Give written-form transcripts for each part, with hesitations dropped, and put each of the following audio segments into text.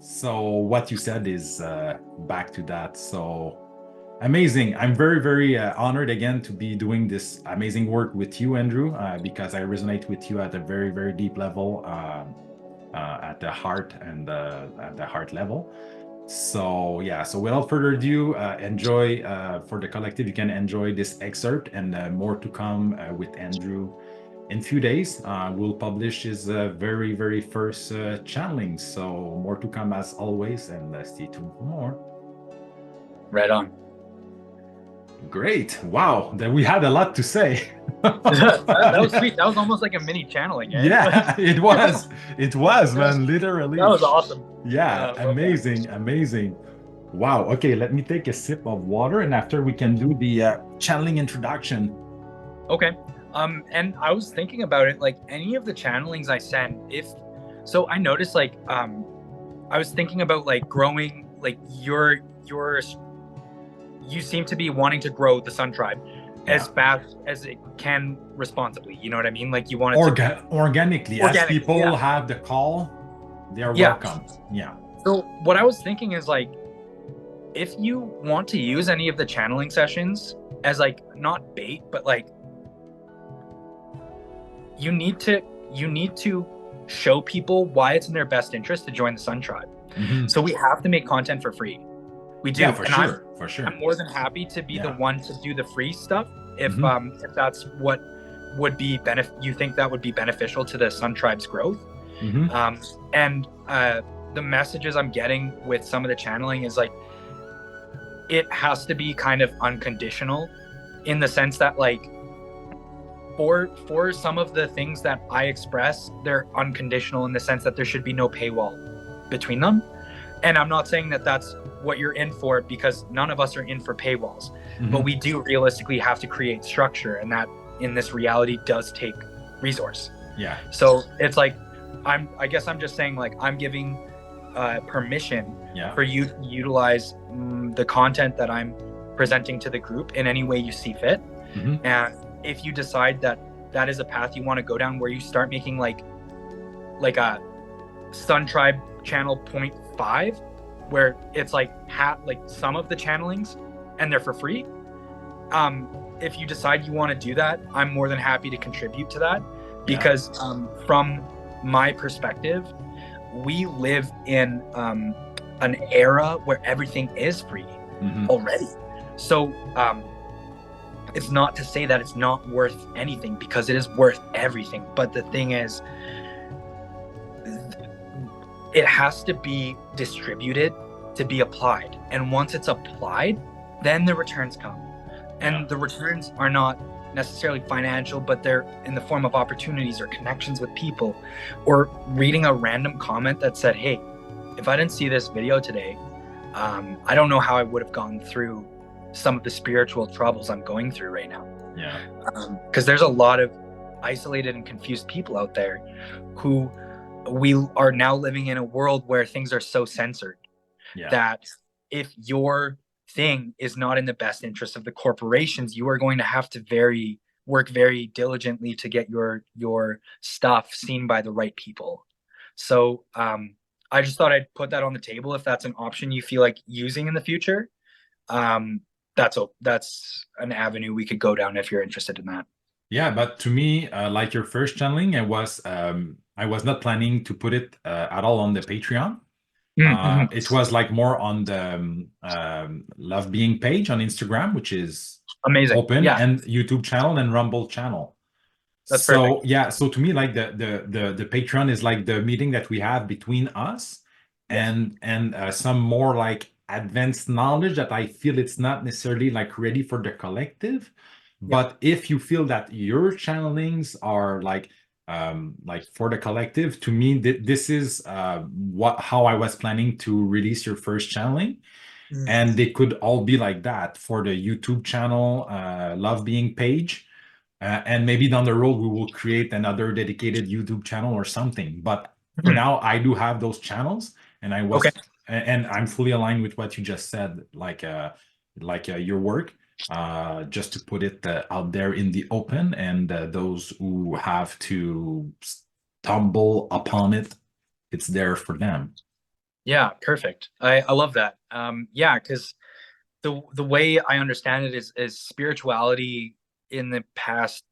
So what you said is back to that. So amazing. I'm very, very honored again to be doing this amazing work with you, Andrew, because I resonate with you at a very, very deep level, at the heart and at the heart level. So yeah, so without further ado, enjoy for the collective. You can enjoy this excerpt and more to come with Andrew in few days. We'll publish his very, very first channeling. So more to come as always, and stay tuned for more. Right on. Great. Wow. Then we had a lot to say. That was Yeah. sweet. That was almost like a mini channeling, eh? Like Yeah, it was. It was, that man, literally. was awesome. Yeah, Love that. amazing, amazing. Wow. Okay, let me take a sip of water and after we can do the channeling introduction. Okay. And I was thinking about it, like any of the channelings I send, if so I noticed I was thinking about like growing like your you seem to be wanting to grow the Sun Tribe as Yeah. fast as it can responsibly. You know what I mean? Like you want it to Organically, as organically, people yeah. have the call, they are Yeah. welcome. Yeah. So what I was thinking is like if you want to use any of the channeling sessions as like not bait, but like you need to show people why it's in their best interest to join the Sun Tribe. Mhm. So we have to make content for free. We Yeah, do, for and I'm sure. For sure. I'm more than happy to be the Yeah. one to do the free stuff Mhm. if that's what would be you think that would be beneficial to the Sun Tribe's growth. Mhm. And the messages I'm getting with some of the channeling is like it has to be kind of unconditional in the sense that like for some of the things that I express, they're unconditional in the sense that there should be no paywall between them. And I'm not saying that that's what you're in for because none of us are in for paywalls, but Mhm. we do realistically have to create structure, and that in this reality does take resource. Yeah. So it's like I guess I'm just saying like I'm giving permission Yeah. for you to utilize the content that I'm presenting to the group in any way you see fit. Mhm. And if you decide that that is a path you want to go down where you start making like a Sun Tribe channel 0.5 where it's like like some of the channelings and they're for free, if you decide you want to do that, I'm more than happy to contribute to that Yeah. because from my perspective we live in an era where everything is free Mhm. already. So it's not to say that it's not worth anything because it is worth everything. But the thing is, it has to be distributed to be applied. And once it's applied, then the returns come. And Yeah. the returns are not necessarily financial, but they're in the form of opportunities or connections with people, or reading a random comment that said, hey, if I didn't see this video today, I don't know how I would have gone through some of the spiritual troubles I'm going through right now. Yeah. Because there's a lot of isolated and confused people out there who we are now living in a world where things are so censored Yeah. that if your thing is not in the best interest of the corporations, you are going to have to work very diligently to get your stuff seen by the right people. So I just thought I'd put that on the table if that's an option you feel like using in the future. Um, that's an avenue we could go down if you're interested in that. Yeah, but to me, like your first channeling, I was not planning to put it at all on the Patreon. Mm-hmm. It was like more on the Love Being page on Instagram, which is Amazing. open, Yeah, and YouTube channel and Rumble channel. that's So perfect. yeah, so to me, like the Patreon is like the meeting that we have between us Yes. and some more like advanced knowledge that I feel it's not necessarily like ready for the collective. Yeah. But if you feel that your channelings are like for the collective, to me this is what how I was planning to release your first channeling. Mm. And they could all be like that for the YouTube channel, Love Being page. And maybe down the road, we will create another dedicated YouTube channel or something. But for Mhm. now, I do have those channels, and Okay. and I'm fully aligned with what you just said, your work, just to put it out there in the open, and those who have to stumble upon it, it's there for them. Yeah, perfect. I love that. Yeah, because the way I understand it is spirituality in the past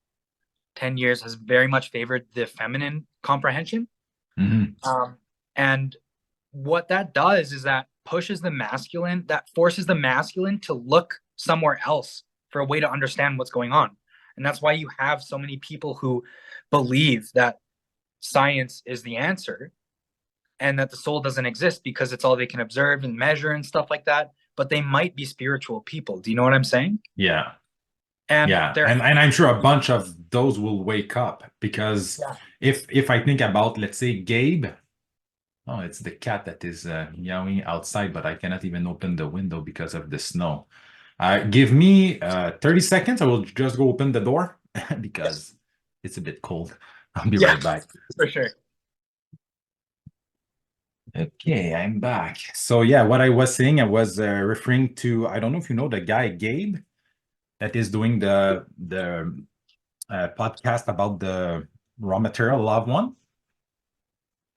10 years has very much favored the feminine comprehension. Hmm. Um, and what that does is that pushes the masculine, that forces the masculine to look somewhere else for a way to understand what's going on. And that's why you have so many people who believe that science is the answer and that the soul doesn't exist because it's all they can observe and measure and stuff like that. But they might be spiritual people. Do you know what I'm saying? Yeah. And Yeah, they're, and I'm sure a bunch of those will wake up because yeah, if I think about, let's say, Gabe, oh, it's the cat that is meowing outside, but I cannot even open the window because of the snow. Give me 30 seconds. I will just go open the door because it's a bit cold. I'll be yeah, right back. for sure. Okay, I'm back. So yeah, what I was saying, I was referring to, I don't know if you know the guy Gabe that is doing the podcast about the raw material love one.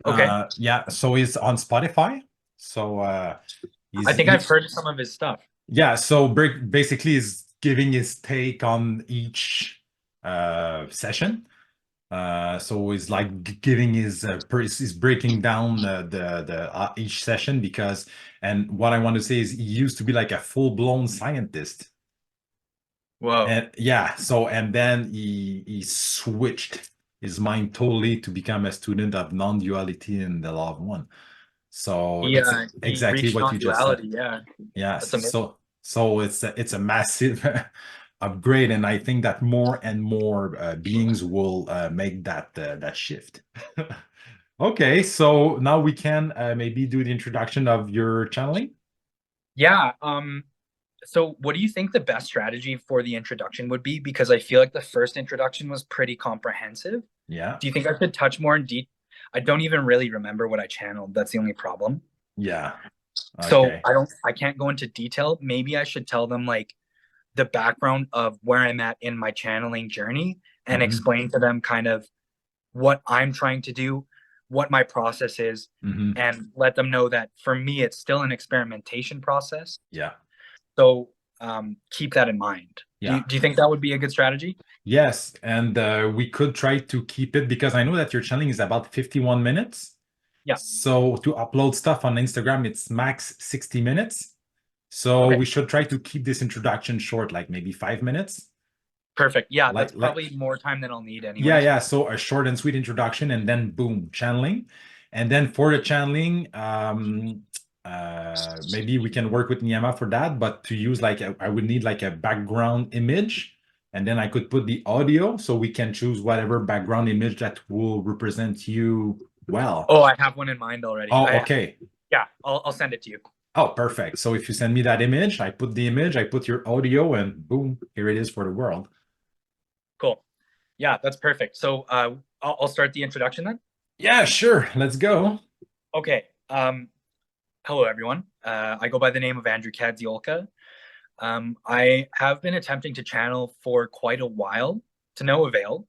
Okay. Yeah, so he's on Spotify. So I he's think I've heard some of his stuff. yeah, so basically he's giving his take on each session. So he's like giving his he's breaking down the each session because, and what I want to say is he used to be like a full-blown scientist. Whoa. And yeah, so and then he switched his mind totally to become a student of non-duality and the law of one. So it's He exactly reached what you just said. non-duality. Yeah, Yes. that's amazing. So it's a massive upgrade, and I think that more and more beings will make that shift. Okay, so now we can maybe do the introduction of your channeling. Yeah. So what do you think the best strategy for the introduction would be? Because I feel like the first introduction was pretty comprehensive. Yeah. Do you think I should touch more in deep? I don't even really remember what I channeled. That's the only problem. Yeah. So Okay. I can't go into detail. Maybe I should tell them like the background of where I'm at in my channeling journey and Hmm. explain to them kind of what I'm trying to do, what my process is, Hmm. and let them know that for me, it's still an experimentation process. Yeah. So keep that in mind. Yeah. Do you think that would be a good strategy? Yes, and we could try to keep it because I know that your channeling is about 51 minutes. Yeah. So to upload stuff on Instagram, it's max 60 minutes. So Okay. we should try to keep this introduction short, like maybe 5 minutes. Perfect. Yeah, that's Like probably more time than I'll need yeah, anyways. yeah. So a short and sweet introduction, and then boom, channeling. And then for the channeling, maybe we can work with Niyama for that. But to use like I would need like a background image, and then I could put the audio, so we can choose whatever background image that will represent you well. Oh, I have one in mind already. Oh, I okay. Yeah, I'll send it to you. Oh, perfect. So if you send me that image, I put the image, I put your audio, and boom, here it is for the world. Cool. Yeah, that's perfect. So I'll start the introduction then. Yeah, sure. Let's go. Okay. Hello everyone. I go by the name of Andrew Kadziolka. I have been attempting to channel for quite a while to no avail,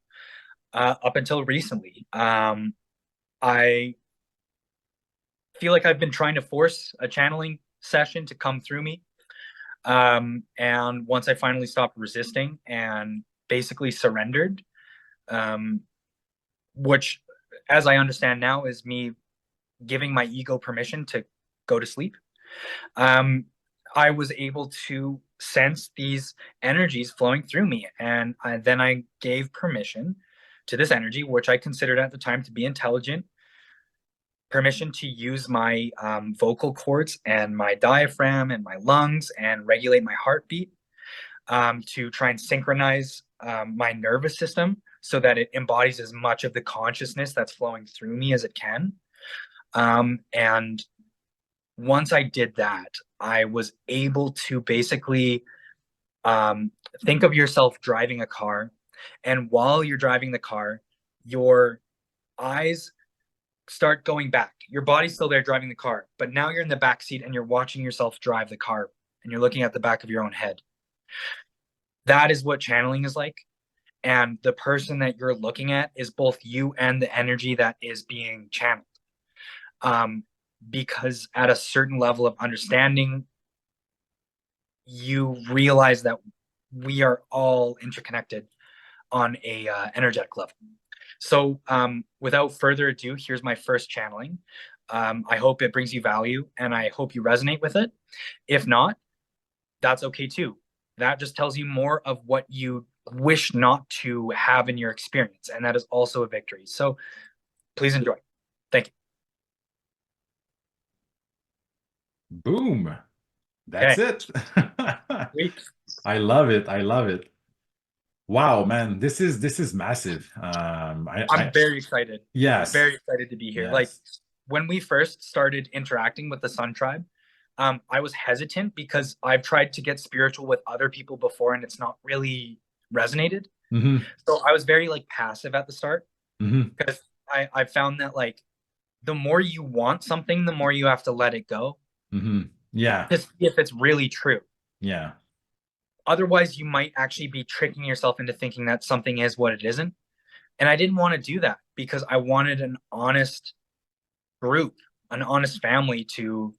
up until recently. I feel like I've been trying to force a channeling session to come through me. And once I finally stopped resisting and basically surrendered, um, which, as I understand now, is me giving my ego permission to go to sleep. Um, I was able to sense these energies flowing through me, and then I gave permission to this energy, which I considered at the time to be intelligent, permission to use my vocal cords and my diaphragm and my lungs and regulate my heartbeat, to try and synchronize my nervous system so that it embodies as much of the consciousness that's flowing through me as it can. And once I did that, I was able to basically um, think of yourself driving a car. And while you're driving the car, your eyes start going back. Your body's still there driving the car, but now you're in the back seat and you're watching yourself drive the car and you're looking at the back of your own head. That is what channeling is like. And the person that you're looking at is both you and the energy that is being channeled. Um, because at a certain level of understanding, you realize that we are all interconnected on a energetic level. So, without further ado, here's my first channeling. I hope it brings you value, and I hope you resonate with it. If not, that's okay too. That just tells you more of what you wish not to have in your experience, and that is also a victory. So, please enjoy. Thank you. Boom. That's Okay. it. Sweet. I love it. I love it. Wow, man, this is massive. I'm very excited. Yes, Very excited to be here. Like yes. when we first started interacting with the Sun Tribe, I was hesitant because I've tried to get spiritual with other people before and it's not really resonated. Mm-hmm. So I was very like passive at the start Mm-hmm. because I found that like the more you want something, the more you have to let it go Mm-hmm. Yeah, to see if it's really true. yeah. Otherwise, you might actually be tricking yourself into thinking that something is what it isn't. And I didn't want to do that because I wanted an honest group, an honest family to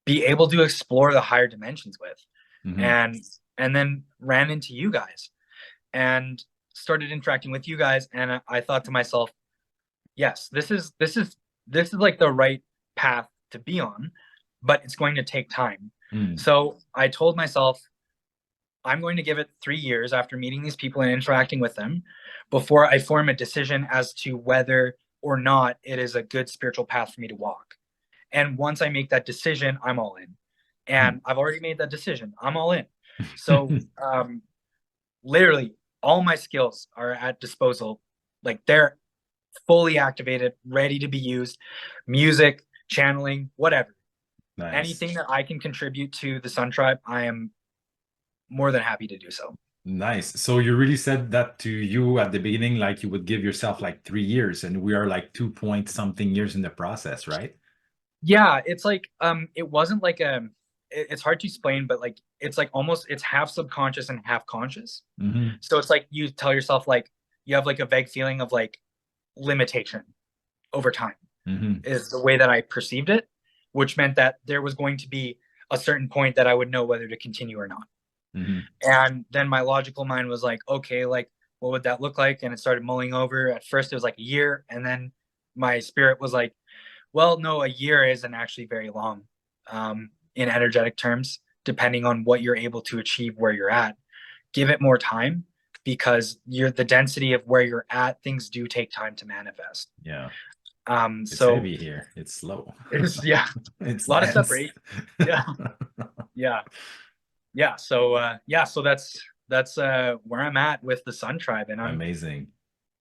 be able to explore the higher dimensions with. Mm-hmm. And and then ran into you guys and started interacting with you guys and I thought to myself, yes, this is like the right path to be on, but it's going to take time. Mm. So I told myself I'm going to give it 3 years after meeting these people and interacting with them before I form a decision as to whether or not it is a good spiritual path for me to walk. And once I make that decision, I'm all in. And I've already made that decision. I'm all in. So literally all my skills are at disposal. Like they're fully activated, ready to be used. Music, channeling, whatever. Nice. Anything that I can contribute to the Sun Tribe, I am more than happy to do so. Nice. So you really said that to you at the beginning, like you would give yourself like 3 years, and we are like 2 point something years in the process, right? Yeah, it's like it wasn't like it's hard to explain, but like it's like almost it's half subconscious and half conscious. Mm-hmm. So it's like you tell yourself like you have like a vague feeling of like limitation over time Mm-hmm. is the way that I perceived it, which meant that there was going to be a certain point that I would know whether to continue or not. Mm-hmm. And then my logical mind was like, okay, like what would that look like? And it started mulling over. At first it was like a year, and then my spirit was like, well, no, a year isn't actually very long in energetic terms, depending on what you're able to achieve where you're at. Give it more time because you're the density of where you're at, things do take time to manifest. Yeah. It's So heavy here. It's slow. it's yeah, It's a lot of dense. separation. Yeah, yeah, yeah. So yeah, so that's where I'm at with the Sun Tribe, and Amazing.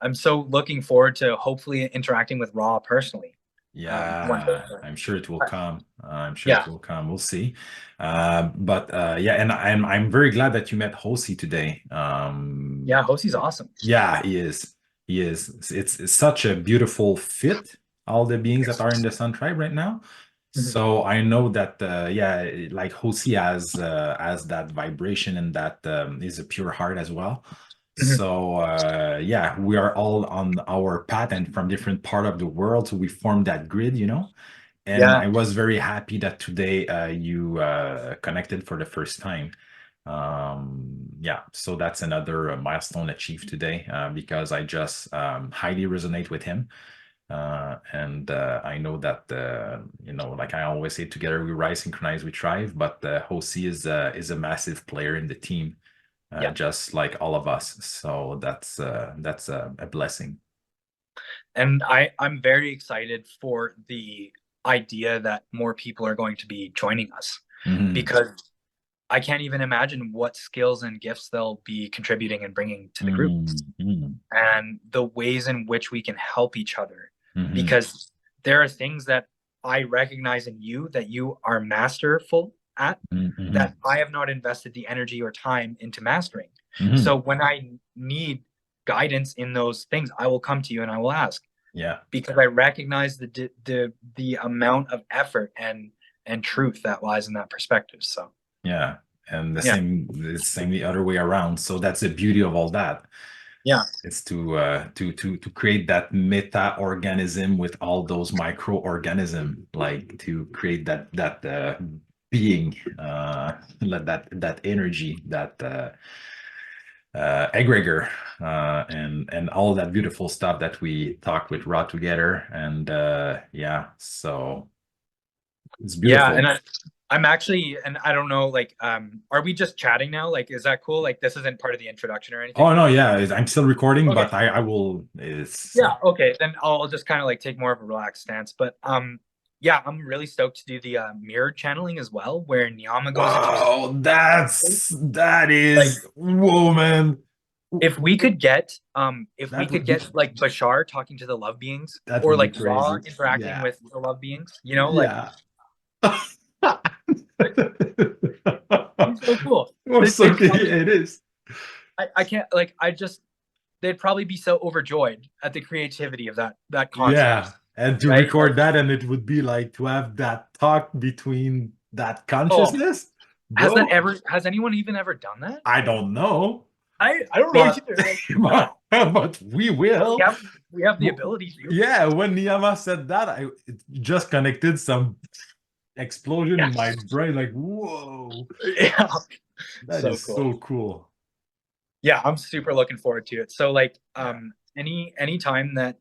I'm so looking forward to hopefully interacting with Raw personally. One Yeah, day. I'm sure it will come. I'm sure it Yeah, will come. We'll see. But yeah, and I'm very glad that you met Hosi today. yeah. Hosie's awesome. Yeah, he is. He is. It's such a beautiful fit, all the beings that are in the Sun Tribe right now. Mhm. So I know that yeah, like Hosi has that vibration and that is a pure heart as well. Mhm. So yeah, we are all on our path and from different part of the world. So we form that grid, you know. And Yeah, I was very happy that today you connected for the first time. Yeah, so that's another milestone achieved today because I just highly resonate with him. And I know that you know, like I always say, together we rise, synchronize, we thrive. But Hosi is a massive player in the team, yeah. just like all of us. So that's a blessing. And I'm very excited for the idea that more people are going to be joining us Hmm. because I can't even imagine what skills and gifts they'll be contributing and bringing to the group Hmm. and the ways in which we can help each other. Hmm. Because there are things that I recognize in you that you are masterful at that Hmm. I have not invested the energy or time into mastering. Hmm. So when I need guidance in those things, I will come to you and I will ask Yeah, because I recognize the amount of effort and truth that lies in that perspective. So yeah. And yeah, the same the other way around. So that's the beauty of all that. Yeah. It's to create that meta organism with all those microorganism, like to create that being, that energy, that egregor, and all that beautiful stuff that we talked with Rod together, and yeah, so it's Yeah, beautiful. and I'm actually, and I don't know, like, are we just chatting now? Like, is that cool? Like, this isn't part of the introduction or anything? Oh no, yeah, I'm still recording, Okay. but I will. It's Yeah, okay. Then I'll just kind of like take more of a relaxed stance. But yeah, I'm really stoked to do the mirror channeling as well, where Niyama goes into his wow. That like is whoa, man. if we That could would be get like Bashar talking to the love beings that or would be like Ra crazy. interacting Yeah, with the love beings, like yeah. it'd be so cool. Oh, so They'd okay, probably it is. I can't like I just they'd probably be so overjoyed at the creativity of that concept, Yeah, and to right? Like, record that, and it would be like to have that talk between that oh, consciousness, bro. has anyone even ever done that? I don't know, I don't know but either. Like, but we we will. have we have the ability to. Yeah, when Niyama said that, it just connected some explosion in my Yes. brain. Like, whoa, Yeah. that So is cool. so cool. Yeah, I'm super looking forward to it. So like Yeah. any time that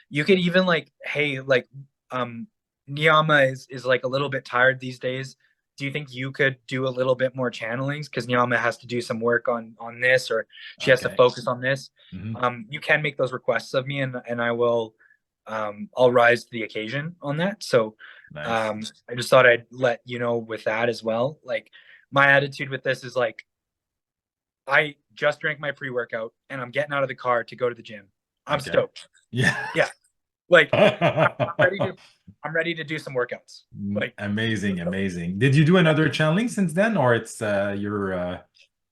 you could even like, hey, like um Niyama is like a little bit tired these days. Do you think you could do a little bit more channelings? Because Niyama has to do some work on this, or she has to Okay. focus on this. Hmm. You can make those requests of me, and I will I'll rise to the occasion on that. So Nice. I just thought I'd let you know with that as well. Like my attitude with this is like I just drank my pre-workout and I'm getting out of the car to go to the gym. I'm Okay. stoked. Yeah. Yeah. Like I'm ready to I'm ready to do some workouts. Like Amazing, amazing. Did you do yeah. another channeling since then, or it's your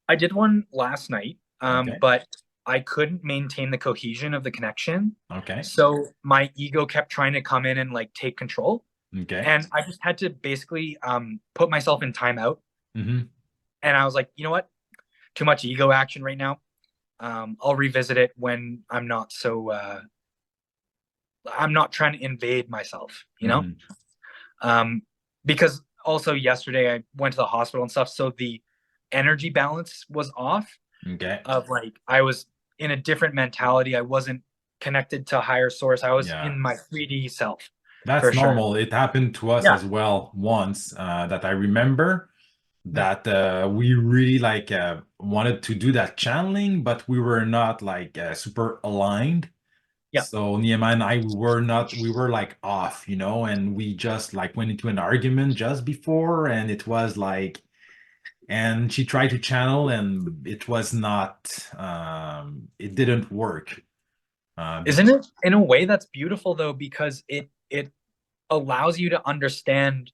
I did one last night, okay, but I couldn't maintain the cohesion of the connection. okay, So my ego kept trying to come in and like take control. okay. And I just had to basically put myself in timeout. Hmm. And I was like, you know what? Too much ego action right now. I'll revisit it when I'm not trying to invade myself, Hmm. Um, because also yesterday I went to the hospital and stuff, so the energy balance was off. Okay. Of like I was in a different mentality. I wasn't connected to a higher source. I was Yeah. in my 3D self That's for sure. normal. It happened to us Yeah, as well once, that I remember, mm, that we really like wanted to do that channeling, but we were not like super aligned. yeah. So Nehemiah and I, we were like off, and we just like went into an argument just before, and it was like, and she tried to channel, and it was not, it didn't work. Be Isn't it in a way that's beautiful though, because it allows you to understand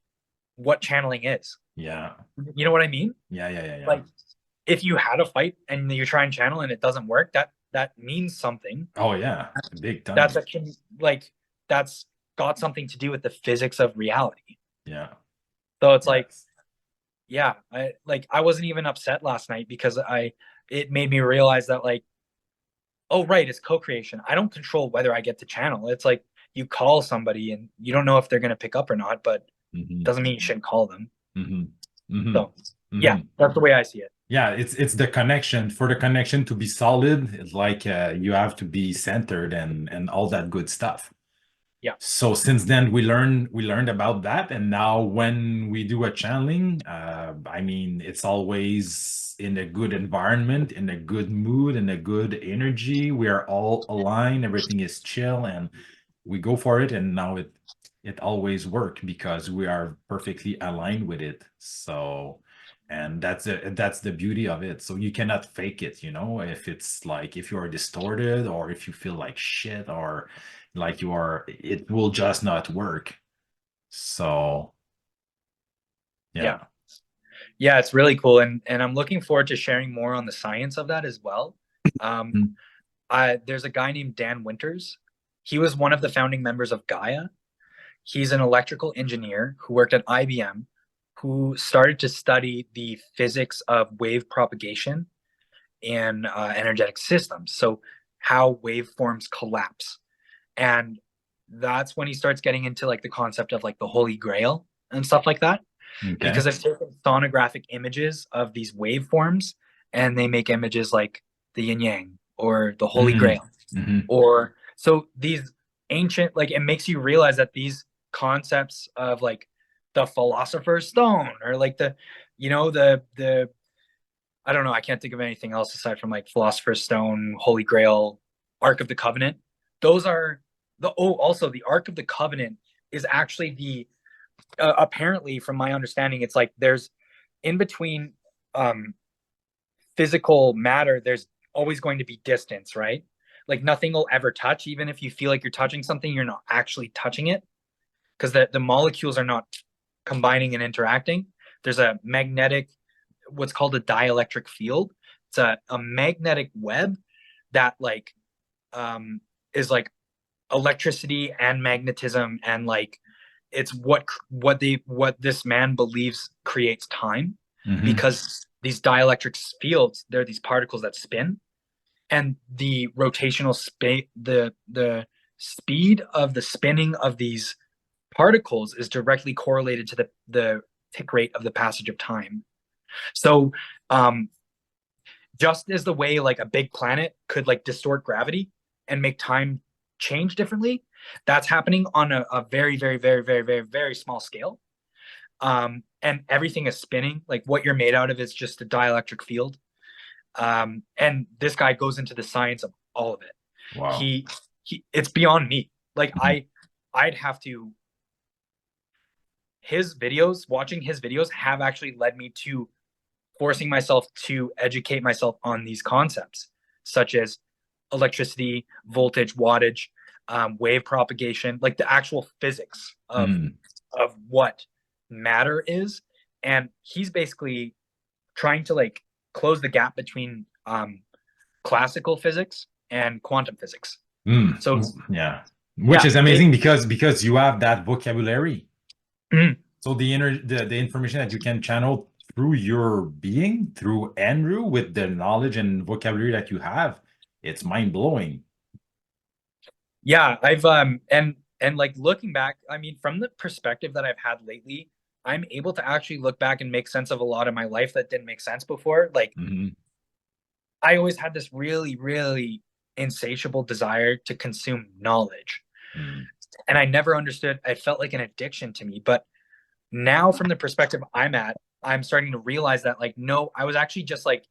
what channeling is. Yeah, You know what I mean? yeah, yeah, yeah, yeah. Like if you had a fight and you try and channel and it doesn't work, that means something. Oh yeah, big That's time. a like that's got something to do with the physics of reality. Yeah, So it's like, yes. yeah, I wasn't even upset last night because I it made me realize that like, oh right, it's co-creation. I don't control whether I get to channel. It's like you call somebody and you don't know if they're gonna pick up or not, but Hmm. doesn't mean you shouldn't call them. Hmm. Hmm. So yeah, Hmm. that's the way I see it. Yeah, it's the connection. For the connection to be solid, it's like you have to be centered and all that good stuff. Yeah. So since then we learned about that, and now when we do a channeling, I mean, it's always in a good environment, in a good mood, in a good energy. We are all aligned, everything is chill, and we go for it, and now it always worked because we are perfectly aligned with it. So, and that's the beauty of it. So you cannot fake it, if it's like, if you are distorted, or if you feel like shit, or like you are, it will just not work. So Yeah. yeah. Yeah, it's really cool, and I'm looking forward to sharing more on the science of that as well. Um, Mm. there's a guy named Dan Winters. He was one of the founding members of Gaia. He's an electrical engineer who worked at IBM, who started to study the physics of wave propagation in energetic systems. So how waveforms collapse. And that's when he starts getting into like the concept of like the Holy Grail and stuff like that. Because Okay. I've taken sonographic images of these waveforms and they make images like the yin yang or the Holy Mm. Grail. Hmm. Or so these ancient, like it makes you realize that these concepts of like the Philosopher's Stone or like the I don't know, I can't think of anything else aside from like Philosopher's Stone, Holy Grail, Ark of the Covenant. Those are also the Ark of the Covenant is actually the apparently from my understanding it's like there's in between um physical matter there's always going to be distance, right? Like nothing will ever touch, even if you feel like you're touching something, you're not actually touching it because the molecules are not combining and interacting. There's a magnetic, what's called a dielectric field. It's a magnetic web that like is like electricity and magnetism and like it's what this man believes creates time Hmm. because these dielectric fields, they're these particles that spin and the rotational space the speed of the spinning of these particles is directly correlated to the tick rate of the passage of time. So um just as the way like a big planet could like distort gravity and make time change differently, that's happening on a very, very, very, very, very, very small scale. And everything is spinning. Like what you're made out of is just a dielectric field. And this guy goes into the science of all of it. Wow. He it's beyond me. Like Mhm. I'd have to his videos, watching his videos have actually led me to forcing myself to educate myself on these concepts, such as electricity, voltage, wattage, wave propagation, like the actual physics Mhm. of what matter is. And he's basically trying to like close the gap between classical physics and quantum physics. Mm. So Yeah. Which yeah, is amazing because you have that vocabulary. mm, So the information that you can channel through your being, through Andrew, with the knowledge and vocabulary that you have, it's mind blowing. yeah, I've and like looking back, I mean, from the perspective that I've had lately, I'm able to actually look back and make sense of a lot of my life that didn't make sense before. Like Hmm. I always had this really, really insatiable desire to consume knowledge. Mm. And I never understood, I felt like an addiction to me. But now from the perspective I'm at, I'm starting to realize that like no, I was actually just like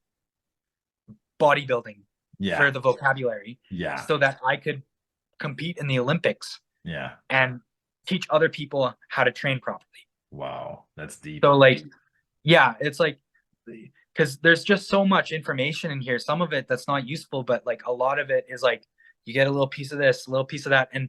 bodybuilding for Yeah. the vocabulary Yeah. so that I could compete in the Olympics Yeah. and teach other people how to train properly. Wow. That's deep. So like, yeah, it's like because there's just so much information in here. Some of it that's not useful, but like a lot of it is like you get a little piece of this, a little piece of that, and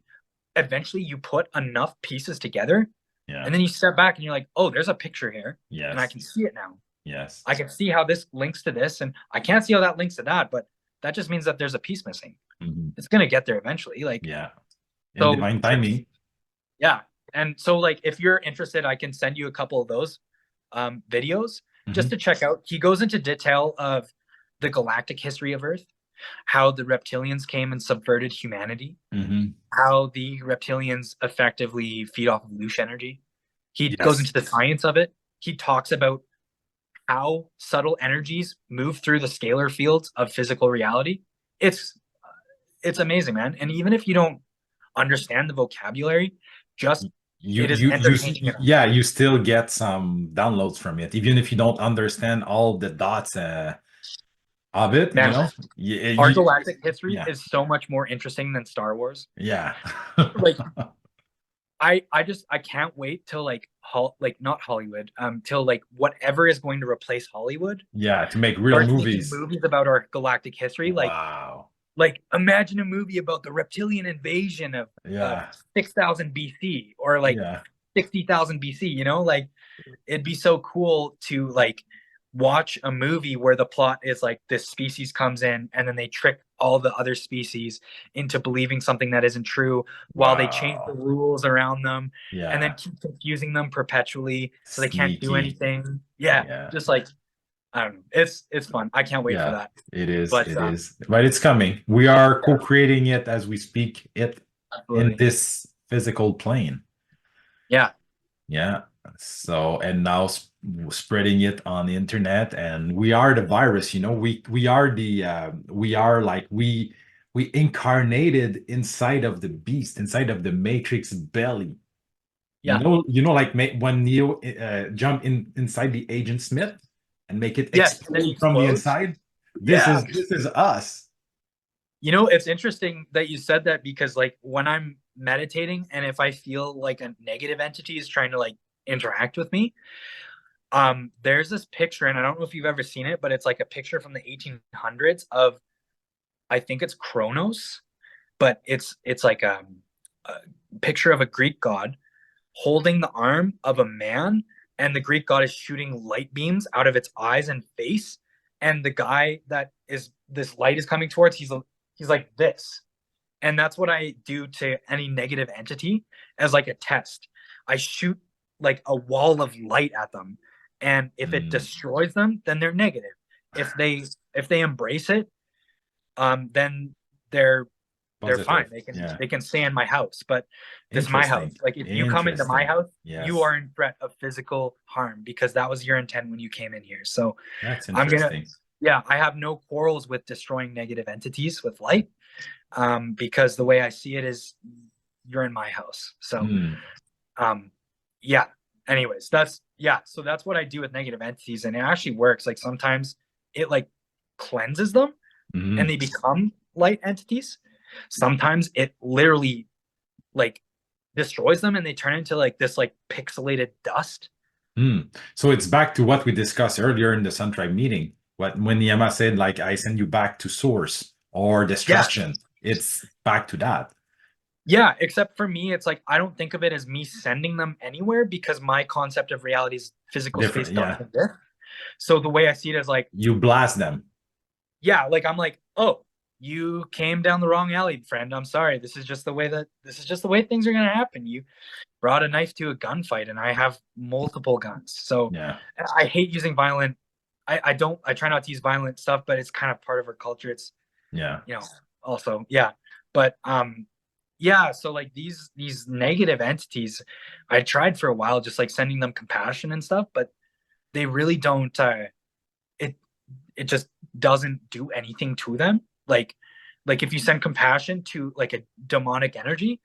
eventually you put enough pieces together, Yeah. and then you step back and you're like, oh, there's a picture here, and I Yes. can see it now. Yes. I can see how this links to this, and I can't see how that links to that, but that just means that there's a piece missing. Hmm. It's gonna get there eventually. Like Yeah. In so, divine timing. yeah. And so, like, if you're interested, I can send you a couple of those videos just Hmm. to check out. He goes into detail of the galactic history of Earth, how the reptilians came and subverted humanity, Hmm. how the reptilians effectively feed off of loose energy. He goes Yes. into the science of it. He talks about how subtle energies move through the scalar fields of physical reality. It's it's amazing, man. And even if you don't understand the vocabulary, just You it is you you entertaining enough. yeah, you still get some downloads from it, even if you don't understand all the dots of it, Man, Yeah, our galactic history yeah, is so much more interesting than Star Wars. yeah. Like I can't wait till like like not Hollywood, till like whatever is going to replace Hollywood Yeah, to make real starts making movies. movies about our galactic history. Wow. Like imagine a movie about the reptilian invasion of Yeah, 6,000 BC or like yeah, 60,000 BC, like it'd be so cool to like watch a movie where the plot is like this species comes in and then they trick all the other species into believing something that isn't true while they change the wow. rules around them and then Yeah, keep confusing them perpetually so they can't do sneaky. anything. Yeah, Yeah. just like I don't know. It's fun. I can't wait for Yeah, that. it is. But It is. But it's coming. We are yeah, co-creating it as we speak, it in absolutely. this physical plane. Yeah. Yeah. So, and now spreading it on the internet, and we are the virus, we are the we are like we incarnated inside of the beast, inside of the Matrix belly. Yeah. Like when Neo jump inside the Agent Smith and make it Yes. And then he explode from the explodes. inside. This Yeah. is this is us. It's interesting that you said that because like when I'm meditating and if I feel like a negative entity is trying to like interact with me, there's this picture, and I don't know if you've ever seen it, but it's like a picture from the 1800s of, I think it's Kronos, but it's like a picture of a Greek god holding the arm of a man, and the Greek god is shooting light beams out of its eyes and face, and the guy that is this light is coming towards, he's like this, and that's what I do to any negative entity as like a test. I shoot like a wall of light at them, and if it Mm, destroys them, then they're negative. If they embrace it, then they're they're fine. positive. They can Yeah. they can stay in my house. But this is my house. Interesting. Like if you come into my Interesting. house, you Yes. are in threat of physical harm because that was your intent when you came in here. So That's I'm gonna, interesting. yeah, I have no quarrels with destroying negative entities with light, because the way I see it is you're in my house. So Mm, um, yeah. Anyways, that's yeah. So that's what I do with negative entities, and it actually works. Like sometimes it like cleanses them and mhm. they become light entities. Sometimes it literally like destroys them and they turn into like this like pixelated dust. So it's back to what we discussed earlier in the Suntribe meeting. When Niyama said, like, I send you back to source or Yeah. destruction, it's back to that. Yeah, except for me, it's like I don't think of it as me sending them anywhere because my concept of reality is physical space Different. doesn't Yeah. exist. So the way I see it is like, You blast them. yeah, like I'm like, oh, you came down the wrong alley, friend. I'm sorry. This is just the way things are gonna happen. You brought a knife to a gunfight, and I have multiple guns. So Yeah. I hate using violent. I try not to use violent stuff, but it's kind of part of our culture. It's Yeah. you know also yeah, but yeah. So like these negative entities, I tried for a while just like sending them compassion and stuff, but they really don't. It it just doesn't do anything to them. Like if you send compassion to like a demonic energy,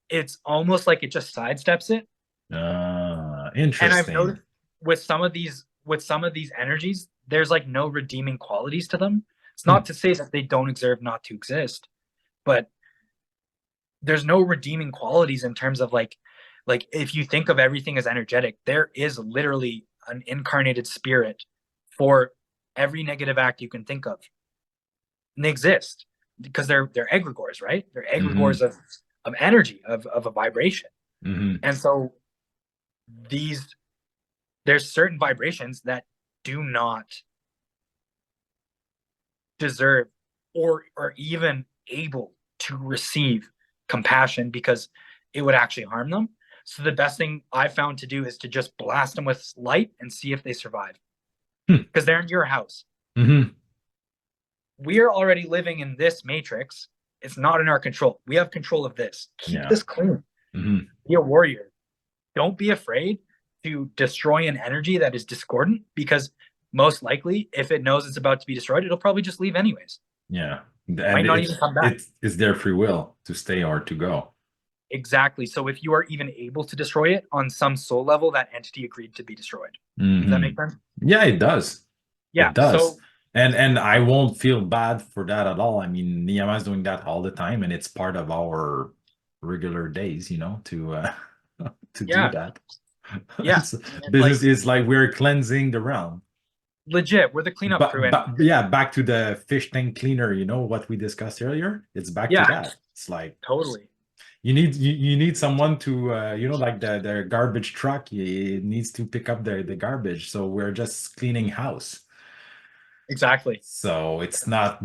it's almost like it just sidesteps it. And I've Interesting. noticed with some of these energies, there's like no redeeming qualities to them. It's Hmm. not to say that they don't deserve not to exist, but there's no redeeming qualities in terms of like if you think of everything as energetic, there is literally an incarnated spirit for every negative act you can think of. And they exist because they're egregores, right? They're egregores Hmm. of energy, of a vibration. Hmm. And so these there's certain vibrations that do not deserve or are even able to receive compassion because it would actually harm them. So the best thing I found to do is to just blast them with light and see if they survive because they're in your house. Hmm. We are already living in this matrix. It's not in our control. We have control of this. Keep Yeah. this clean. Hmm. Be a warrior. Don't be afraid to destroy an energy that is discordant because most likely, if it knows it's about to be destroyed, it'll probably just leave anyways. Yeah. Might And not even come back. it's their free will to stay or to go. Exactly. So if you are even able to destroy it on some soul level, that entity agreed to be destroyed. Does that Hmm. make sense? Yeah, it does. Yeah. It does. So And I won't feel bad for that at all. I mean, Niyama's doing that all the time, and it's part of our regular days, to do yeah, that. yeah. It's, And it's business like is like we're cleansing the realm. legit. We're the cleanup crew, and But yeah, back to the fish tank cleaner, what we discussed earlier. It's back to yeah, that. It's like totally. you need someone to like the garbage truck. It needs to pick up the garbage. So we're just cleaning house. Exactly. So it's not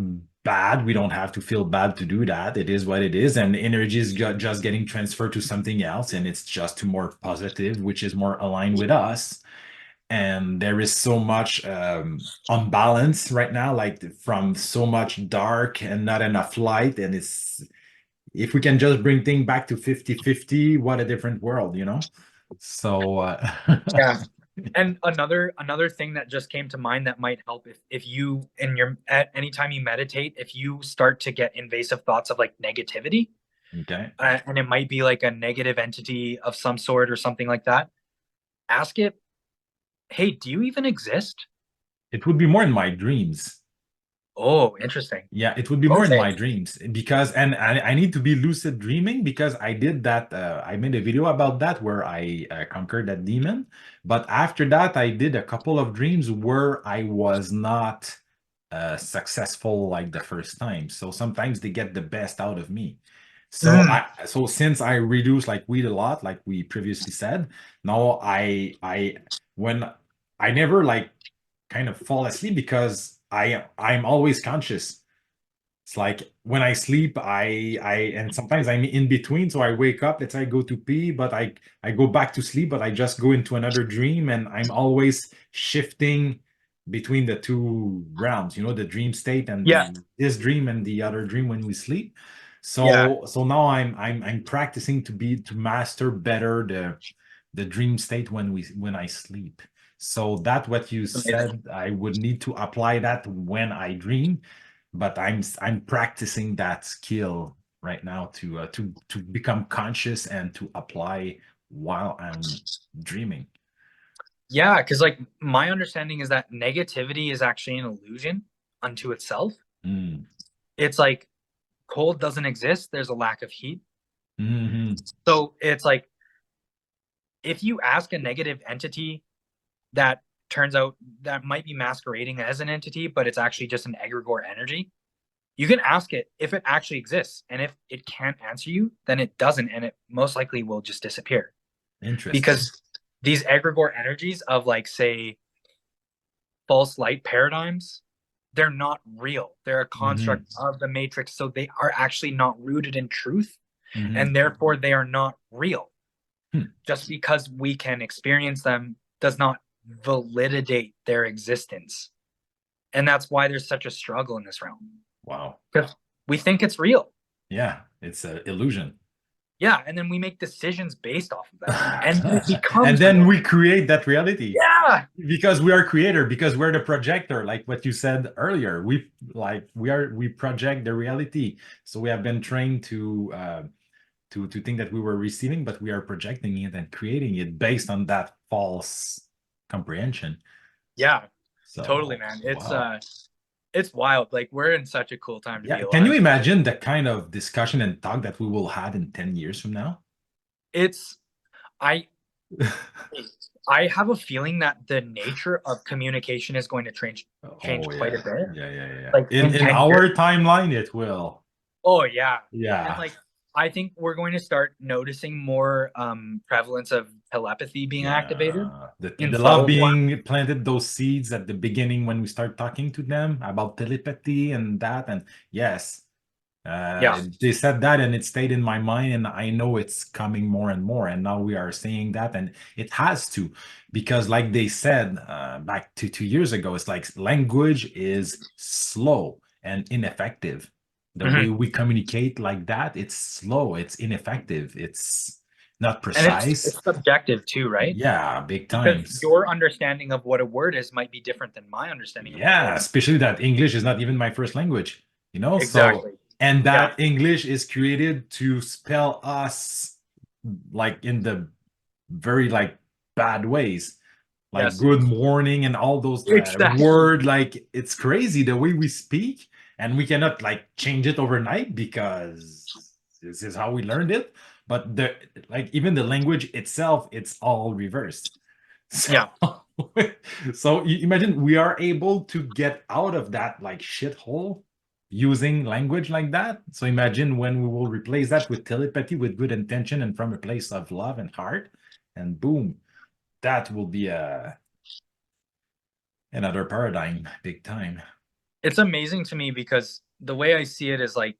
bad. We don't have to feel bad to do that. It is what it is. And energy is just getting transferred to something else. And it's just to more positive, which is more aligned with us. and there is so much unbalance right now, like from so much dark and not enough light. And it's if we can just bring things back to 50-50, what a different world, you know? So Yeah. And another thing that just came to mind that might help, if you in your at any time you meditate, if you start to get invasive thoughts of like negativity, okay. and it might be like a negative entity of some sort or something like that, ask it, hey, do you even exist? It would be more in my dreams. Oh, interesting. Yeah, it would be more in Okay. my dreams because, and I need to be lucid dreaming because I did that. I made a video about that where I conquered that demon. But after that, I did a couple of dreams where I was not successful like the first time. So sometimes they get the best out of me. Mm, So since I reduce like weed a lot, like we previously said, now when I never like kind of fall asleep because I'm always conscious. It's like when I sleep, and sometimes I'm in between, so I wake up, let's say I go to pee, but I go back to sleep, but I just go into another dream, and I'm always shifting between the two realms, you know, the dream state and yeah, the this dream and the other dream when we sleep. yeah, So now I'm practicing to master better the dream state when I sleep. So that what you amazing. said, I would need to apply that when I dream, but I'm practicing that skill right now to become conscious and to apply while I'm dreaming. Yeah, because like my understanding is that negativity is actually an illusion unto itself. Mm. It's like cold doesn't exist, there's a lack of heat. Hmm. So it's like if you ask a negative entity that turns out that might be masquerading as an entity, but it's actually just an egregore energy, you can ask it if it actually exists. And if it can't answer you, then it doesn't, and it most likely will just disappear. Interesting. Because these egregore energies of, like, say, false light paradigms, they're not real. They're a Hmm. construct of the matrix. So they are actually not rooted in truth, Hmm. and therefore they are not real. Hmm. Just because we can experience them does not validate their existence. And that's why there's such a struggle in this realm. Wow. Because we think it's real. Yeah, it's an illusion. Yeah. And then we make decisions based off of that. And then it And becomes then real. we create that reality Yeah. because we are creator, because we're the projector, like what you said earlier. We project the reality. So we have been trained to think that we were receiving, but we are projecting it and creating it based on that false comprehension. Yeah. Totally, So man. wow. It's wild. Like, we're in such a cool time to be Yeah. Can you alive. imagine the kind of discussion and talk that we will have in 10 years from now? It's I I have a feeling that the nature of communication is going to change Oh quite a yeah. bit. Yeah, yeah, yeah, yeah. Like in In 10 years. our timeline, it will. Oh yeah. And Yeah. like I think we're going to start noticing more prevalence of telepathy being activated Yeah. in The love subtle form. being planted those seeds at the beginning when we start talking to them about telepathy and that. And yes, Yeah. they said that and it stayed in my mind, and I know it's coming more and more. And now we are saying that, and it has to, because like they said back to 2 years ago, it's like language is slow and ineffective. The way Mhm. we communicate like that, it's slow, it's ineffective, it's not And precise. it's subjective too, right? Yeah, big Because times. your understanding of what a word is might be different than my understanding of what a Yeah, word is. especially that English is not even my first language, you know? So, Exactly. and Yeah. that English is created to spell us like in the very like bad ways, like Yes. good morning and all those Exactly. word, like it's crazy the way we speak, and we cannot like change it overnight because this is how we learned it. But the like even the language itself, it's all reversed. So, Yeah. so you imagine we are able to get out of that like shithole using language like that. So imagine when we will replace that with telepathy with good intention and from a place of love and heart, and boom, that will be another paradigm, big time. It's amazing to me because the way I see it is like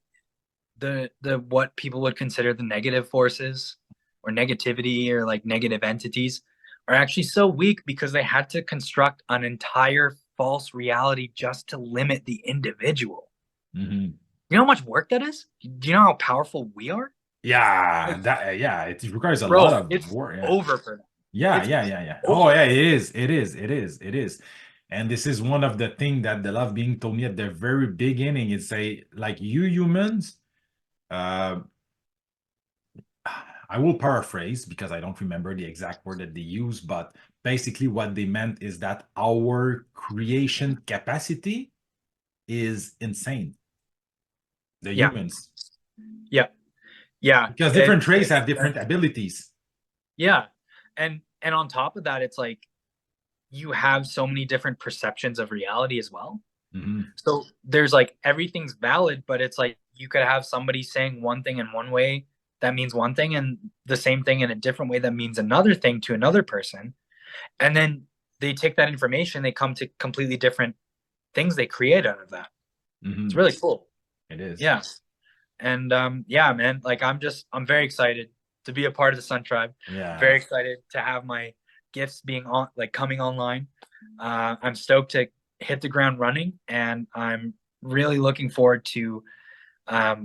the what people would consider the negative forces or negativity or like negative entities. are actually so weak because they had to construct an entire false reality just to limit the individual. Mhm. You know how much work that is? Do you know how powerful we are? Yeah, Like, that yeah, it requires a lot bro, of it's work. Yeah. over for them. Yeah, It's yeah, yeah, yeah. Oh, over. yeah, it is. It is. It is. It is. And this is one of the things that the love being told me at the very beginning. It's say like you humans, uh I will paraphrase because I don't remember the exact word that they use, but basically what they meant is that our creation capacity is insane. The Yeah, humans. yeah, yeah. Because It, different races have it, different abilities. yeah, and on top of that, it's like you have so many different perceptions of reality as well. Mhm. So there's like everything's valid, but it's like you could have somebody saying one thing in one way that means one thing, and the same thing in a different way that means another thing to another person. And then they take that information, they come to completely different things they create out of that. It's Mhm. really cool. It is. Yeah. And yeah, man, like I'm very excited to be a part of the Sun Tribe. Very Yeah. excited to have my gifts being on like coming online. I'm stoked to hit the ground running, and I'm really looking forward to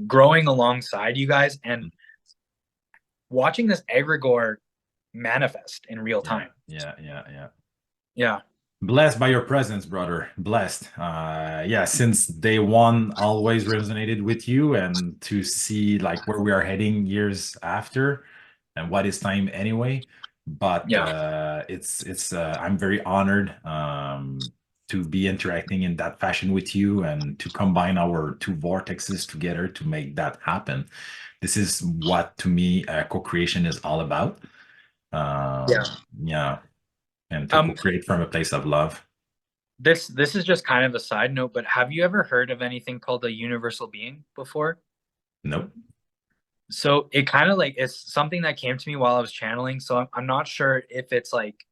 growing alongside you guys and watching this egregore manifest in real Yeah. time. Yeah. Yeah. Yeah. Yeah. Blessed by your presence, brother. Blessed. Yeah, since day one, always resonated with you, and to see like where we are heading years after, and what is time anyway. But Yeah. it's I'm very honored to be interacting in that fashion with you and to combine our two vortexes together to make that happen. This is what to me co-creation is all about. Yeah. Yeah, and to Um, co-create from a place of love. this is just kind of a side note, but have you ever heard of anything called a universal being before? Nope. So it kind of like it's something that came to me while I was channeling. So I'm not sure if it's like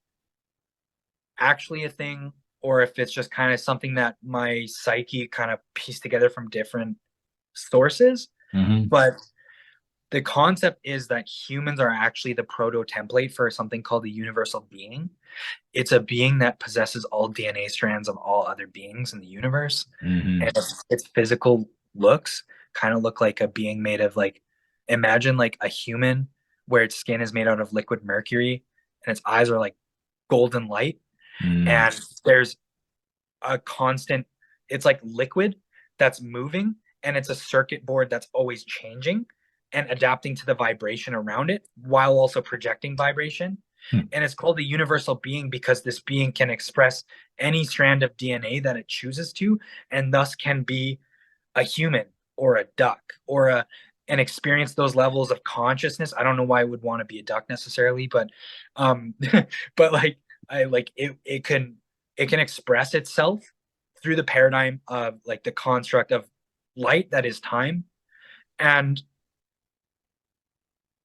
actually a thing or if it's just kind of something that my psyche kind of pieced together from different sources. Hmm. But the concept is that humans are actually the proto template for something called the universal being. It's a being that possesses all DNA strands of all other beings in the universe. And Hmm. its physical looks kind of look like a being made of like, imagine like a human where its skin is made out of liquid mercury and its eyes are like golden light. Mm. And there's a constant, it's like liquid that's moving, and it's a circuit board that's always changing and adapting to the vibration around it while also projecting vibration. Hmm. And it's called the universal being because this being can express any strand of DNA that it chooses to, and thus can be a human or a duck or a and experience those levels of consciousness. I don't know why I would want to be a duck necessarily, but um but like I like it can express itself through the paradigm of like the construct of light that is time, and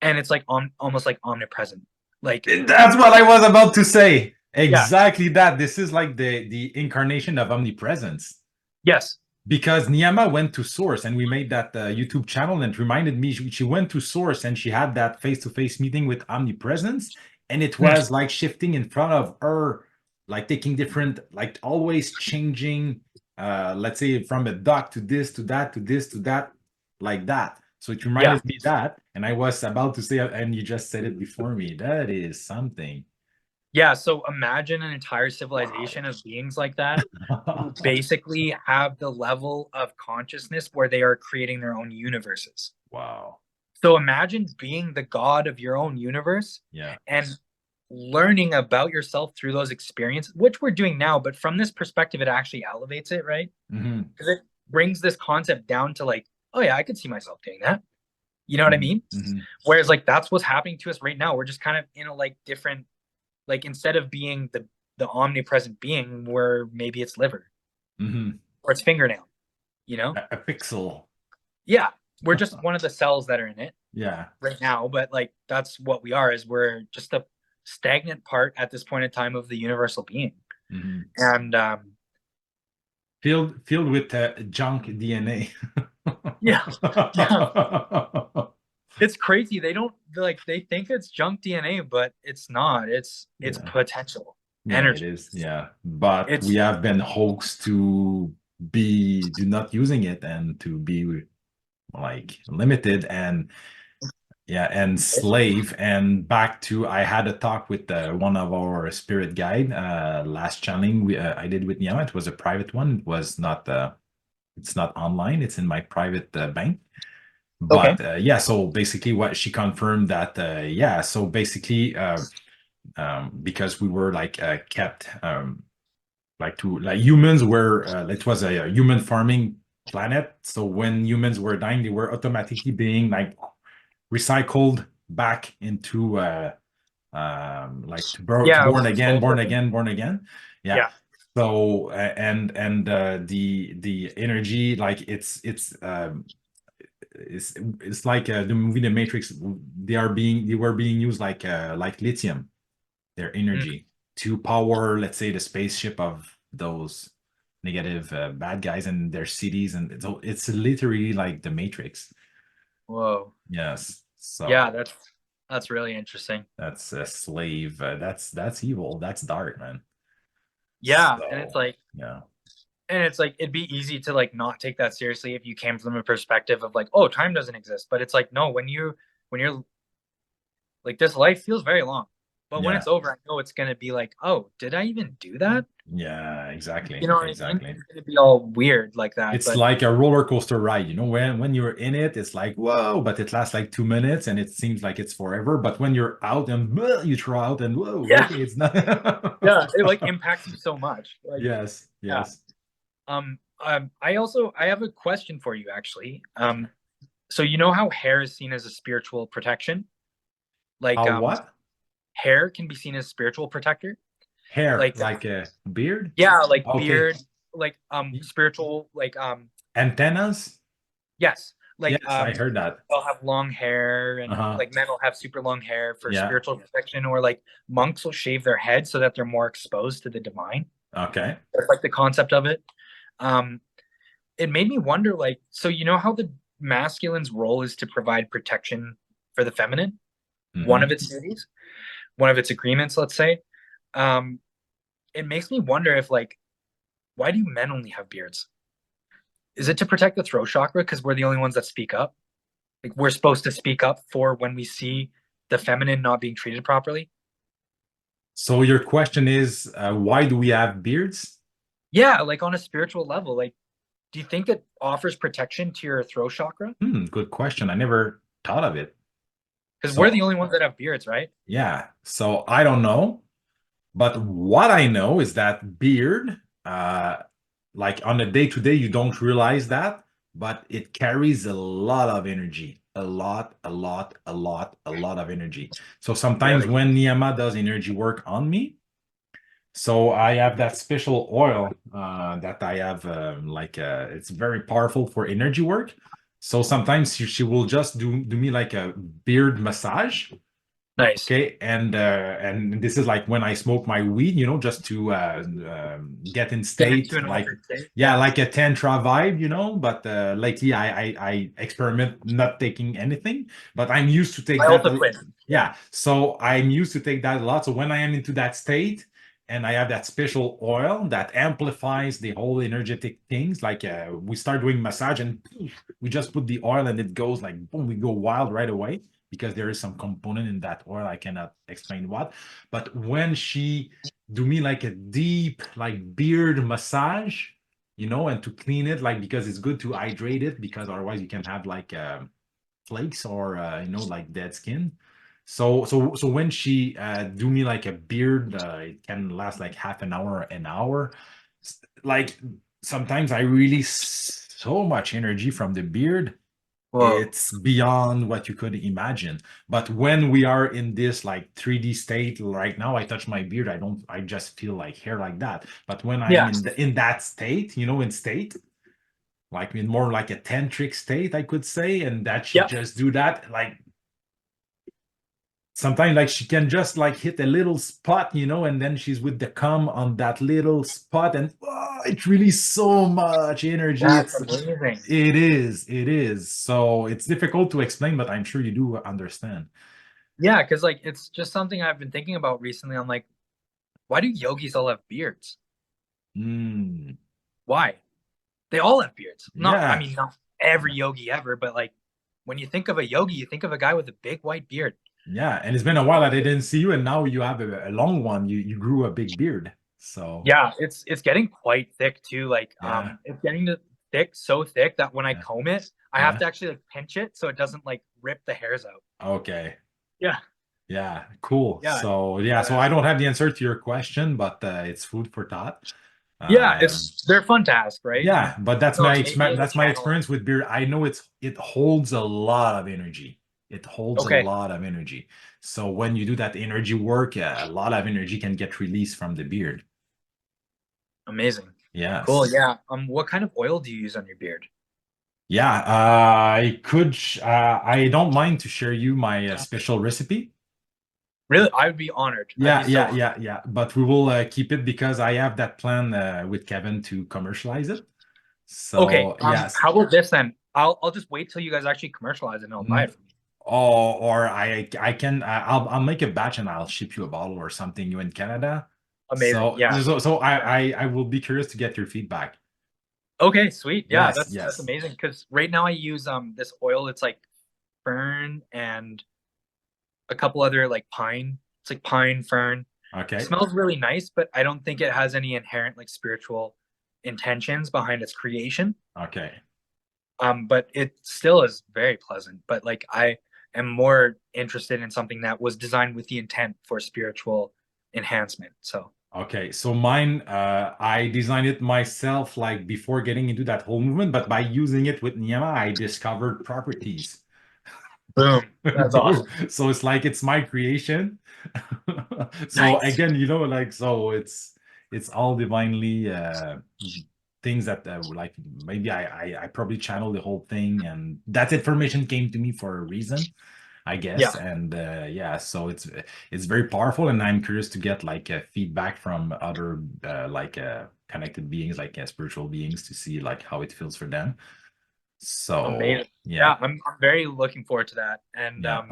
it's like almost like omnipresent. Like That's what I was about to say. yeah, Exactly that. This is like the incarnation of omnipresence. yes, Because Niyama went to Source, and we made that YouTube channel, and it reminded me she went to Source and she had that face-to-face meeting with omnipresence, and it mm, was like shifting in front of her, like taking different, like always changing, let's say from a duck to this to that to this to that, like that. So it yeah. reminded me that, and I was about to say, and you just said it before me. That is something. Yeah, so imagine an entire civilization of beings like that who basically have the level of consciousness where they are creating their own universes. Wow. So imagine being the god of your own universe Yeah. and learning about yourself through those experiences, which we're doing now, but from this perspective, it actually elevates it, right? Hmm. Because it brings this concept down to like, oh yeah, I could see myself doing that. You know what I Hmm. mean? Hmm. Whereas like that's what's happening to us right now. We're just kind of in a like different, like instead of being the omnipresent being, where maybe it's liver Hmm. or it's fingernail, you know? A pixel. Yeah, we're just one of the cells that are in it Yeah. right now, but like that's what we are, is we're just a stagnant part at this point in time of the universal being. Hmm. And Filled with junk DNA. yeah, yeah, it's crazy. like they think it's junk DNA, but it's not. It's Yeah. potential Yeah, it energy. is. Yeah. But we It's have been hoaxed to be do not using it and to be like limited and yeah, and slave. And back to I had a talk with one of our spirit guide last channeling I did with Nyama. It was a private one. It was not it's not online. It's in my private bank. okay. But yeah, so basically what she confirmed that yeah, so basically because we were like kept like to like humans were it was a human farming planet. So when humans were dying, they were automatically being like recycled back into like to Yeah, born again, soul born circle. again, born again. Yeah. Yeah. So and the energy like it's like the movie The Matrix. They were being used like lithium, their Mm, energy to power, let's say, the spaceship of those negative bad guys and their cities, and it's literally like The Matrix. whoa. Yes. Yeah, So that's really interesting. that's a slave. That's evil. That's dark, man. Yeah, So yeah. and it's like it'd be easy to like not take that seriously if you came from a perspective of like, oh, time doesn't exist. But it's like, no, when you're like this life feels very long. But when Yeah. it's over, I know it's gonna be like, oh, did I even do that? Yeah, You exactly. know what I mean? Exactly. It's gonna be all weird like that. It's But like a roller coaster ride, when you're in it, it's like whoa, but it lasts like 2 minutes and it seems like it's forever. But when you're out and you throw out and whoa, yeah, okay, it's not. yeah, it like impacts you so much. Like, Yes, yeah. yes. I have a question for you actually. So you know how hair is seen as a spiritual protection? Like, How what? hair can be seen as spiritual protector. Hair, Like, like a beard? yeah, like Okay. beard, like spiritual, like Antennas? yes, like Yes, I heard that. they'll have long hair, and Uh-huh. like men will have super long hair for Yeah. spiritual protection, or like monks will shave their head so that they're more exposed to the divine. Okay. That's like the concept of it. Um, it made me wonder, like, so you know how the masculine's role is to provide protection for the feminine, one of Hmm. its duties, one of its agreements, let's say. Um, it makes me wonder if like, why do men only have beards? Is it to protect the throat chakra because we're the only ones that speak up? Like we're supposed to speak up for when we see the feminine not being treated properly? So your question is, why do we have beards? Yeah, like on a spiritual level, like do you think that offers protection to your throat chakra? Good question. I never thought of it. Because we're the So only ones that have beards, right? yeah. So I don't know. But what I know is that beard, like on a day to day, you don't realize that, but it carries a lot of energy, a lot of energy. So sometimes Really? when Niyama does energy work on me, so I have that special oil that I have, it's very powerful for energy work. So sometimes she will just do me like a beard massage. Nice. Okay, and this is like when I smoke my weed, just to get in Get state, into an like altered state. yeah, Yeah. like a tantra vibe, But lately, I experiment not taking anything, but I'm used to take I that. also quit. Yeah. Yeah, so I'm used to take that a lot. So when I am into that state, and I have that special oil that amplifies the whole energetic things, like we start doing massage, and poof, we just put the oil, and it goes like boom, we go wild right away because there is some component in that oil. I cannot explain what. But when she do me like a deep like beard massage, and to clean it, like because it's good to hydrate it because otherwise you can have like flakes or like dead skin. So when she do me like a beard, it can last like half an hour. Like sometimes I release so much energy from the beard, Whoa. it's beyond what you could imagine. But when we are in this like 3D state right now, I touch my beard, I just feel like hair like that. But when I am Yeah. in that state, in state, like in more like a tantric state, I could say, and that she Yep. just do that, like sometimes like she can just like hit a little spot, and then she's with the cum on that little spot, and oh, it really so much energy. That's amazing. It is. So it's difficult to explain, but I'm sure you do understand. Yeah, because like it's just something I've been thinking about recently. I'm like, why do yogis all have beards? Mm, Why? They all have beards. Not, I yeah, mean, not every yogi ever, but like when you think of a yogi, you think of a guy with a big white beard. yeah. And it's been a while that I didn't see you, and now you have a long one. You grew a big beard. So Yeah, it's getting quite thick too. Like yeah, it's getting to thick, so thick that when I yeah, comb it, I have yeah. to actually like pinch it so it doesn't like rip the hairs out. Okay. Yeah, Yeah, cool. yeah, So yeah, so I don't have the answer to your question, but it's food for thought. yeah. Um, It's they're fun to ask, right? yeah, but that's So my maybe as a that's my channel. experience with beer. I know it holds a lot of energy. It holds a Okay, lot of energy. So when you do that energy work, a lot of energy can get released from the beard. amazing, cool. Yes. Yeah. What kind of oil do you use on your beard? Yeah, I don't mind to share you my special recipe. Really, I would be honored. I'd be Yeah, so yeah, honored. yeah, yeah. But we will keep it because I have that plan with Kevin to commercialize it. Okay. So yes. How about this then? I'll just wait till you guys actually commercialize it and I'll buy Mm, it from you. or I can I'll make a batch and I'll ship you a bottle or something. You in Canada. Amazing. So Yeah. so Yeah. I will be curious to get your feedback. Okay, sweet. Yeah, Yes, that's yes. amazing. Because right now I use this oil. It's like fern and a couple other like pine. It's like pine fern. Okay. Smells really nice, but I don't think it has any inherent like spiritual intentions behind its creation. Okay. But it still is very pleasant. But like I am more interested in something that was designed with the intent for spiritual enhancement. So Okay, so mine, I designed it myself, like before getting into that whole movement, but by using it with Niyama, I discovered properties. boom. That's Boom. awesome. So it's like it's my creation. So Nice. again, like so it's all divinely things that like maybe I probably channeled the whole thing and that information came to me for a reason. I Yeah, guess. And yeah, so it's very powerful, and I'm curious to get like feedback from other like connected beings, like spiritual beings, to see like how it feels for them. So amazing. yeah, Yeah, I'm very looking forward to that. And yeah,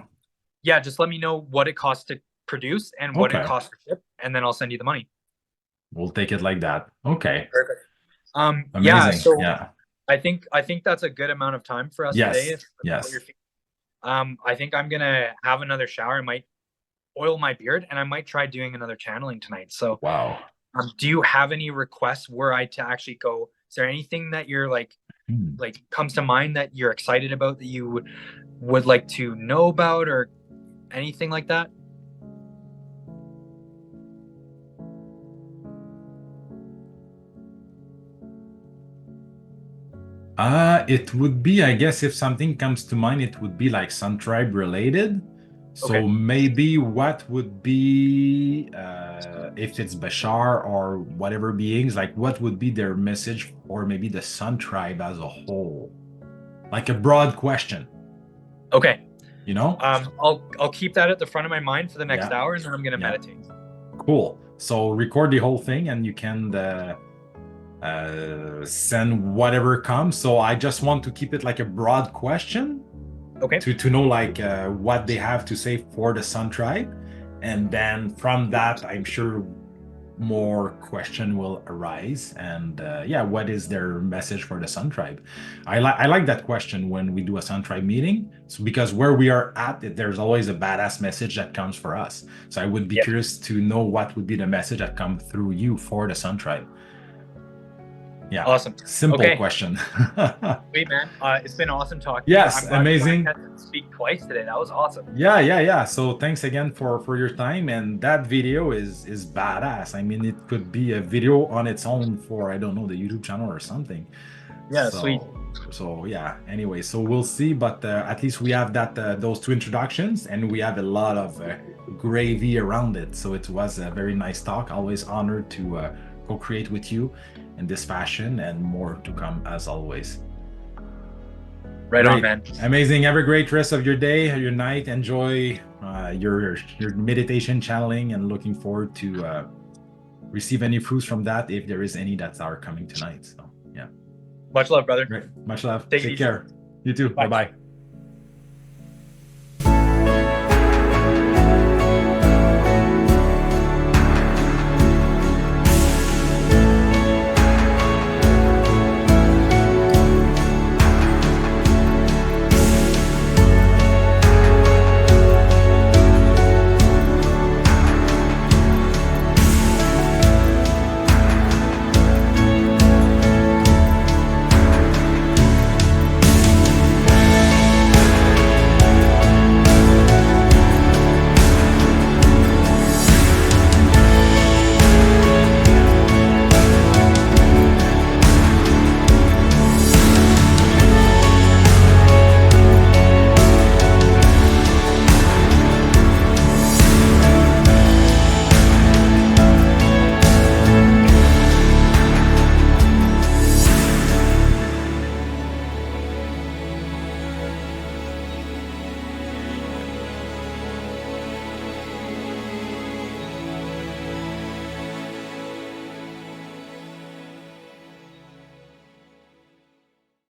yeah, just let me know what it costs to produce and what it okay, costs to ship, and then I'll send you the money. we'll take it like that. Okay, Perfect. Yeah, amazing. so Yeah, I think that's a good amount of time for us today. yes, If that's what you're yes. feeling. I think I'm gonna have another shower. I might oil my beard, and I might try doing another channeling tonight. So, Wow. do you have any requests were I to actually go? Is there anything that you're Hmm. like comes to mind that you're excited about that you would like to know about or anything like that? It would be, I guess, if something comes to mind, it would be like Sun Tribe related. Okay. So maybe what would be, if it's Bashar or whatever beings, like what would be their message, or maybe the Sun Tribe as a whole? Like a broad question, Okay. you know? I'll keep that at the front of my mind for the next Yeah, hour, and then I'm gonna yeah, meditate. cool. So record the whole thing and you can send whatever comes. So I just want to keep it like a broad question Okay. to know like what they have to say for the Sun Tribe, and then from that, I'm sure more question will arise. And yeah, what is their message for the Sun Tribe? I like that question when we do a Sun Tribe meeting. So because where we are at, there's always a badass message that comes for us. So I would be Yeah. curious to know what would be the message that come through you for the Sun Tribe. Yeah, Awesome. simple Okay. question. Sweet man. It's been awesome talking to you. Yes, I'm glad we got a amazing. chance to speak twice today. That was awesome. Yeah, yeah, yeah. So thanks again for your time. And that video is badass. I mean, it could be a video on its own for, I don't know, the YouTube channel or something. Yeah, sweet. So yeah. Anyway, so we'll see. But at least we have that those two introductions, and we have a lot of gravy around it. So it was a very nice talk. Always honored to co-create with you in this fashion, and more to come as always. Right on, Great. man. Amazing. Have a great rest of your day, your night. Enjoy your meditation channeling, and looking forward to receive any fruits from that if there is any that are coming tonight. So yeah. Much love, brother. Great. Much love. Take it Take easy. care. You too. Bye Bye. bye.